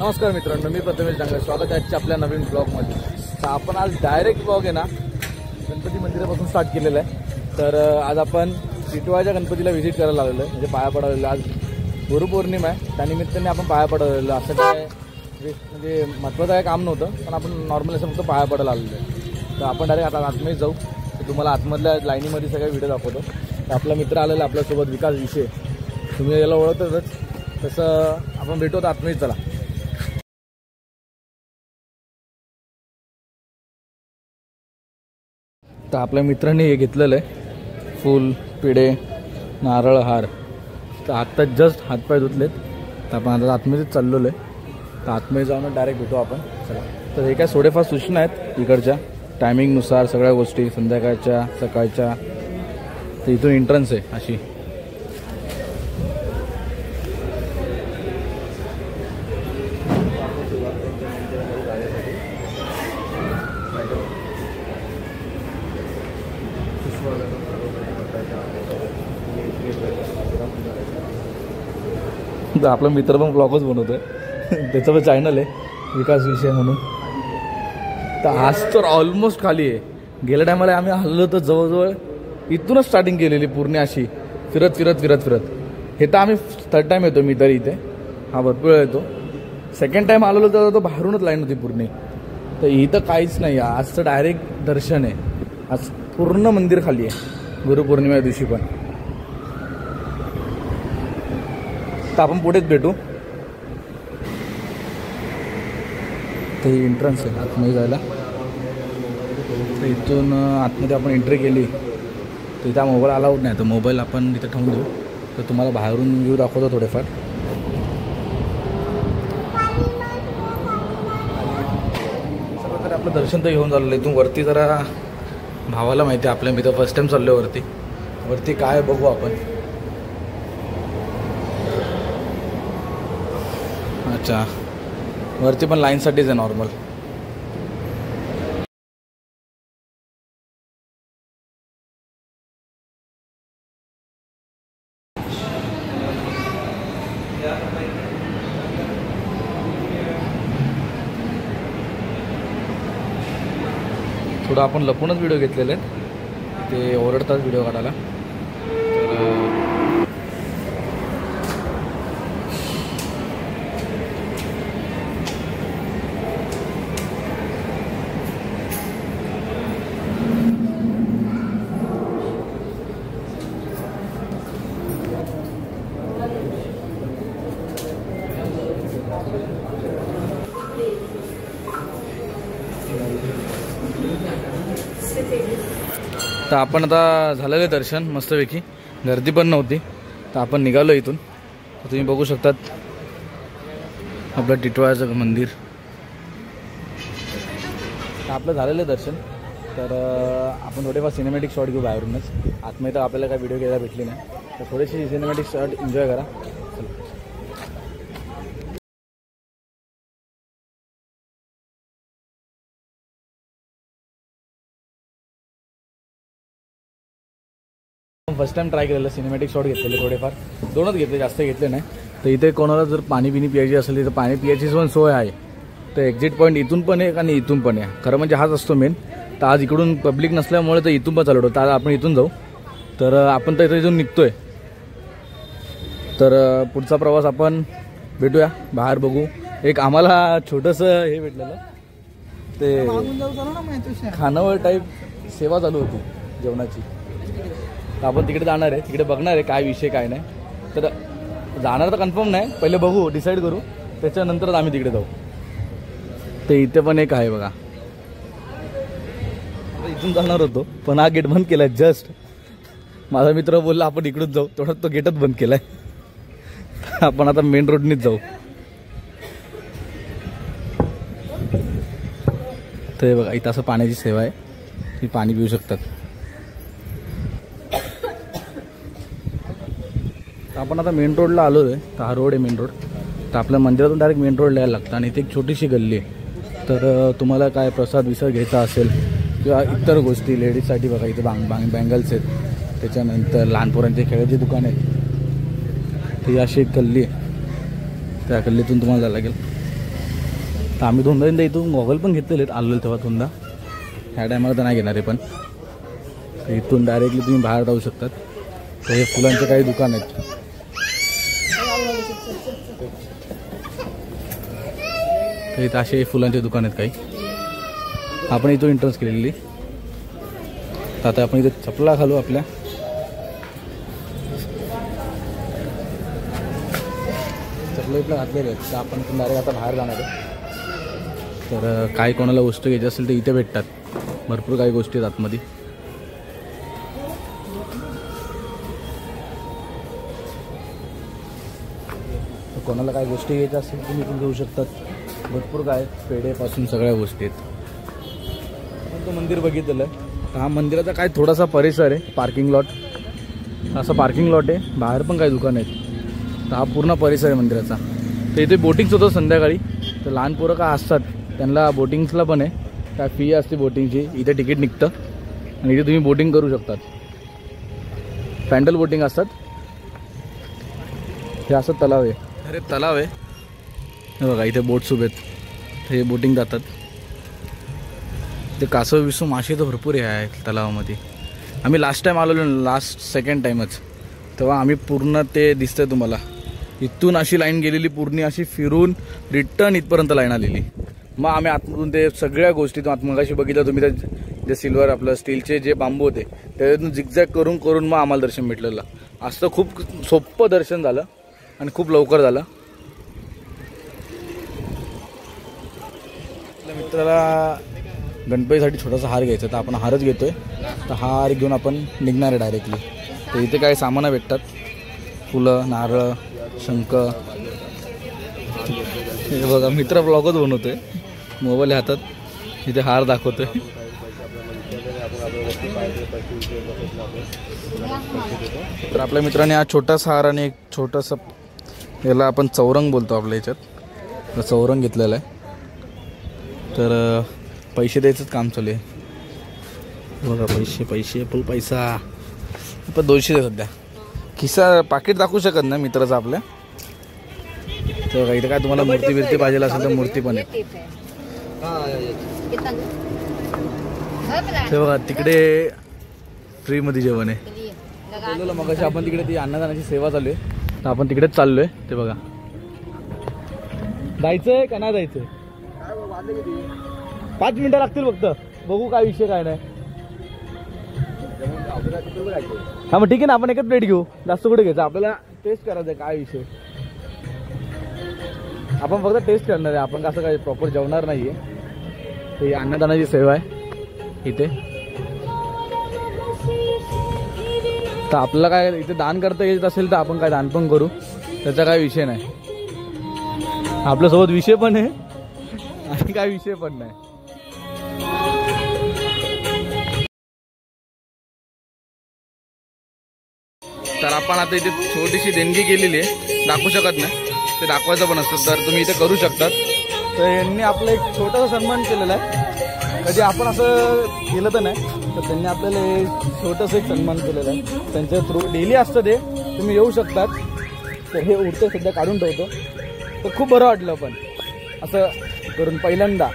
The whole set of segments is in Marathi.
नमस्कार मित्रांनो, मी प्रथमेश डांगे, स्वागत आहे आजच्या आपल्या नवीन ब्लॉगमध्ये। तर आपण आज डायरेक्ट ब्लॉग आहे ना गणपती मंदिरापासून स्टार्ट केलेला आहे। तर आज आपण टिटवाळ्याच्या गणपतीला व्हिजिट करायला आलेलो आहे, म्हणजे पाया पडायला। आज गुरुपौर्णिमा आहे, त्यानिमित्ताने आपण पाया पडायला। असं काय म्हणजे महत्त्वाचं काय काम नव्हतं, पण आपण नॉर्मल असं फक्त पाया पडायला आलेलो आहे। तर आपण डायरेक्ट आता आतमध्ये जाऊ, तर तुम्हाला आतमधल्या लाईनीमध्ये सगळे व्हिडिओ दाखवतो। तर आपला मित्र आलेला आपल्यासोबत, विकास विषय, तुम्ही याला ओळखतच, तसं आपण भेटू तर आतमध्ये चला। तर आपल्या मित्रांनी हे घेतलेलं आहे, फूल, पिढे, नारळ, हार। तर आत्ता जस्ट हातपाय धुतलेत, तर आपण आता आतमध्येच चाललेलो आहे। तर आतमध्ये जाऊन डायरेक्ट भेटू आपण, चला। तर हे काय थोडेफार सूचना आहेत इकडच्या टायमिंगनुसार, सगळ्या गोष्टी संध्याकाळच्या सकाळच्या। तर इथून एंट्रन्स आहे अशी। आपला मित्र पण ब्लॉगच बनवतोय, त्याचं पण चॅनल आहे विकास विषय म्हणून। तर आज तर ऑलमोस्ट खाली आहे। गेल्या टायमाला आम्ही हल्लो तर जवळजवळ इथूनच स्टार्टिंग केलेली पूर्ण अशी फिरत फिरत फिरत फिरत। हे तर आम्ही थर्ड टाइम येतो, मी तरी इथे हा भरपूर येतो। सेकंड टाइम आलेलो तर तो बाहेरूनच लाईन होती पूर्ण। तर इथं काहीच नाही, आज तर डायरेक्ट दर्शन आहे। आज पूर्ण मंदिर खाली आहे गुरुपौर्णिमा दिवशी पण। तर आपण पुढेच भेटू। ते एंट्रन्स आहे आतमध्ये जायला। तर इथून आतमध्ये आपण एंट्री केली तर इथं मोबाईल अलाउड नाही, तर मोबाईल आपण तिथे ठेवून देऊ। तर तुम्हाला बाहेरून व्ह्यू दाखवतो थोडेफार। सर्व तर आपलं दर्शन तर घेऊन झालेलं आहे। इथून वरती जरा भावाला माहिती आहे, आपल्या मी तर फर्स्ट टाइम चाललो वरती काय बघू आपण। अच्छा, वरती पण लाईनसाठीच आहे नॉर्मल। थोडं आपण लपूनच व्हिडिओ घेतलेले आहेत, ते ओरडतात व्हिडिओ काढायला। तर आपण आता झालेलं आहे दर्शन मस्तपैकी, गर्दी पण नव्हती। तर आपण निघालो इथून। तर तुम्ही बघू शकतात आपलं टिटवाळ्याचं मंदिर। तर आपलं झालेलं आहे दर्शन। तर आपण थोडेफार सिनेमॅटिक शॉट घेऊ बाहेरूनच। आतमध्ये तर आपल्याला काय व्हिडिओ घ्यायला भेटली नाही, तर थोडेसे सिनेमॅटिक शॉट एन्जॉय करा। फर्स्ट टाइम ट्राय केलेलं सिनेमॅटिक शॉट घेतलेले, थोडेफार दोनच घेतले, जास्त घेतले नाही। तर इथे कोणाला जर पाणी पिणी प्यायची असेल तर पाणी पियाची पण सोय आहे। तर एक्झिट पॉईंट इथून पण आहे आणि इथून पण आहे, खरं म्हणजे हाच असतो मेन। तर आज इकडून पब्लिक नसल्यामुळे तर इथून पण चालवतो, तर आपण इथून जाऊ। तर आपण तर इथून निघतोय, तर पुढचा प्रवास आपण भेटूया, बाहेर बघू। एक आम्हाला छोटंसं हे भेटलेलं, ते खानावळ टाईप सेवा चालू होती जेवणाची। तर आपण तिकडे जाणार आहे, तिकडे बघणार आहे काय विषय काय नाही। तर जाणार तर कन्फर्म नाही, पहिले बघू, डिसाईड करू, त्याच्यानंतरच आम्ही तिकडे जाऊ। ते इथे पण एक आहे बघा, इथून जाणार होतो पण हा गेट बंद केलाय जस्ट। माझा मित्र बोलला आपण इकडून जाऊ, थोडा तो गेटच बंद केलाय। आपण आता मेन रोडनीच जाऊ। तर बघा इथं असं पाण्याची सेवा आहे, ती पाणी पिऊ शकतात। आपण आता मेन रोडला आलो आहे, तर हा रोड आहे मेन रोड। तर आपल्या मंदिरातून डायरेक्ट मेन रोडला यायला लागतं, आणि इथे एक छोटीशी गल्ली आहे। तर तुम्हाला काय प्रसाद विसाद घ्यायचा असेल किंवा इतर गोष्टी लेडीजसाठी बघा इथे बँगल्स आहेत, त्याच्यानंतर लहान पोरांचे खेळाची दुकान आहेत। ही अशी एक गल्ली आहे, त्या गल्लीतून तुम्हाला जायला लागेल। तर आम्ही दोनदा इथून गॉगल पण घेतलेले आहेत, आलेलो तेव्हा दोनदा. ह्या टायमाला तर नाही घेणार आहे, पण इथून डायरेक्टली तुम्ही बाहेर जाऊ शकतात. तर हे फुलांचे काही दुकान आहेत. तर इथं असे फुलांचे दुकान आहेत काही. आपण इथून एंट्रन्स केलेली. तर आता आपण इथे चपला घालू आपल्या. चपला इथलं घातलेले आहेत. तर आपण इथून डायरेक्ट आता बाहेर जाणार आहे. तर काही कोणाला वस्तू घ्यायची असेल तर इथे भेटतात. भरपूर काही गोष्टी आहेत आतमध्ये. कोणाला काही गोष्टी घ्यायच्या असतील तुम्ही इथून घेऊ शकतात. भरपूर काय पेढेपासून सगळ्या गोष्टी आहेत. आपण तो मंदिर बघितलेलं आहे. हा मंदिराचा काय थोडासा परिसर आहे, पार्किंग लॉट. असं पार्किंग लॉट आहे, बाहेर पण काही दुकान आहेत. तर हा पूर्ण परिसर आहे मंदिराचा. तर इथे बोटिंग्स होतं संध्याकाळी. तर लहान पोरं काय असतात त्यांना बोटिंग्सला पण आहे. काय फी असते बोटिंगची. इथे तिकीट निघतं आणि इथे तुम्ही बोटिंग करू शकतात. पॅन्डल बोटिंग असतात. हे असं तलाव आहे. अरे तलाव आहे हे बघा. इथे बोट्स उभे आहेत. हे बोटिंग जातात. ते कासव विसू मासे तर भरपूर हे आहेत तलावामध्ये. आम्ही लास्ट टाईम आलेलो, लास्ट सेकंड टाईमच. तेव्हा आम्ही पूर्ण ते दिसतंय तुम्हाला. इथून अशी लाईन गेलेली पूर्ण अशी फिरून रिटर्न इथपर्यंत लाईन आलेली. मग आम्ही आतमधून ते सगळ्या गोष्टी मगाशी बघितलं तुम्ही. ते सिल्वर आपलं स्टीलचे जे बांबू होते त्याच्यातून झिगझॅग करून करून मग आम्हाला दर्शन भेटलेलं. असं खूप सोपं दर्शन झालं आणि खूप लवकर झालं. आपल्या मित्राला गणपतीसाठी छोटासा हार घ्यायचा, तर आपण हारच घेतोय. तर हार घेऊन आपण निघणार आहे डायरेक्टली. तर इथे काही सामानं भेटतात. फुलं, नारळ, शंख. हे बघा मित्र ब्लॉगच बनवतोय, मोबाईल हातात. इथे हार दाखवतोय. तर आपल्या मित्राने हा छोटासा हार आणि एक छोटासा, याला आपण चौरंग बोलतो आपल्या याच्यात, चौरंग घेतलेला आहे. तर पैसे द्यायचंच काम चालू आहे. बघा पैसे पैसे फुल पैसा. आपण 200 दे सध्या. खिसा पाकिट दाखवू शकत नाही मित्राचं आपल्या. तर इथे काय तुम्हाला मूर्ती बिर्ती पाहिजे असेल तर मूर्ती पण आहे. ते बघा तिकडे फ्रीमध्ये जेवण आहे. मगाशी आपण तिकडे ती अन्नदानाची सेवा चालू आहे, तर आपण तिकडेच चाललोय. ते बघा जायचंय का नाही जायचंय. 5 मिनिटं लागतील फक्त. बघू काय विषय काय नाही. हा मग ठीक आहे ना, आपण एकच प्लेट घेऊ. जास्त कुठे घ्यायचं आपल्याला. टेस्ट करायचं काय विषय. आपण फक्त टेस्ट करणार आहे. आपण कसं काय प्रॉपर जेवणार नाहीये. ही अन्नदानाची सेवा आहे इथे. तर आपल्याला काय इथे दान करता येत असेल तर आपण काय दान पण करू. त्याचा काय विषय नाही. आपल्यासोबत विषय पण आहे आणि काय विषय पण नाही. तर आपण आता इथे छोटीशी देणगी केलेली आहे, दाखवू शकत नाही. ते दाखवायचं पण असतं, तर तुम्ही इथे करू शकतात. तर यांनी आपला एक छोटासा सन्मान केलेला आहे. कधी आपण असं केलं तर नाही, तर त्यांनी आपल्याला छोटंसं एक सन्मान केलेला आहे. त्यांच्या थ्रू डेली असतं ते, तुम्ही येऊ शकतात. तर हे उडतं सध्या काढून ठेवतो. तर खूप बरं वाटलं पण असं करून पहिल्यांदा.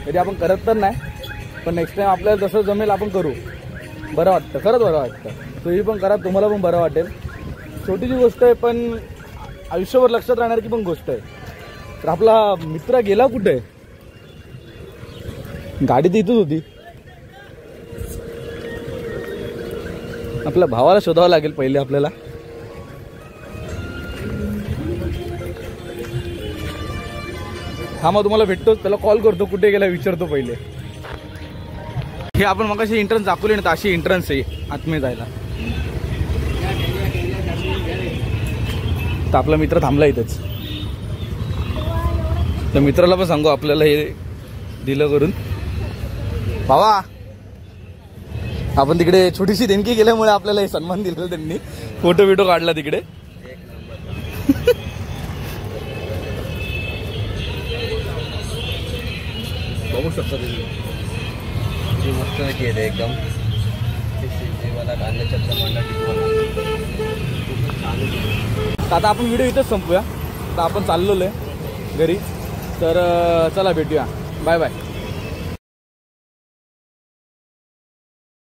कधी आपण करत तर नाही, पण नेक्स्ट टाईम आपल्याला जसं जमेल आपण करू. बरं वाटतं, खरंच बरं वाटतं. तुम्ही पण करा, तुम्हाला पण बरं वाटेल. छोटीशी गोष्ट आहे पण आयुष्यभर लक्षात राहणारी पण गोष्ट आहे. तर आपला मित्र गेला कुठे. गाडी तर इथंच होती. आपल्या भावाला शोधावं लागेल पहिले आपल्याला. हा मग तुम्हाला भेटतो, त्याला कॉल करतो, कुठे गेला विचारतो पहिले. हे आपण मग अशी एंट्रन्स दाखवली ना, तर अशी एंट्रन्स आहे आतमध्ये जायला. तर आपला मित्र थांबला इथंच. तर मित्राला पण सांगू आपल्याला हे दिलं करून. भावा आपण तिकडे छोटीशी देणगी केल्यामुळे आपल्याला हे सन्मान दिलं त्यांनी. फोटो बिटो काढला तिकडे. बघू शकता तुम्ही मस्त केलं एकदम. आता आपण व्हिडिओ इथंच संपूया. तर आपण चाललेलो आहे घरी. तर चला भेटूया, बाय बाय.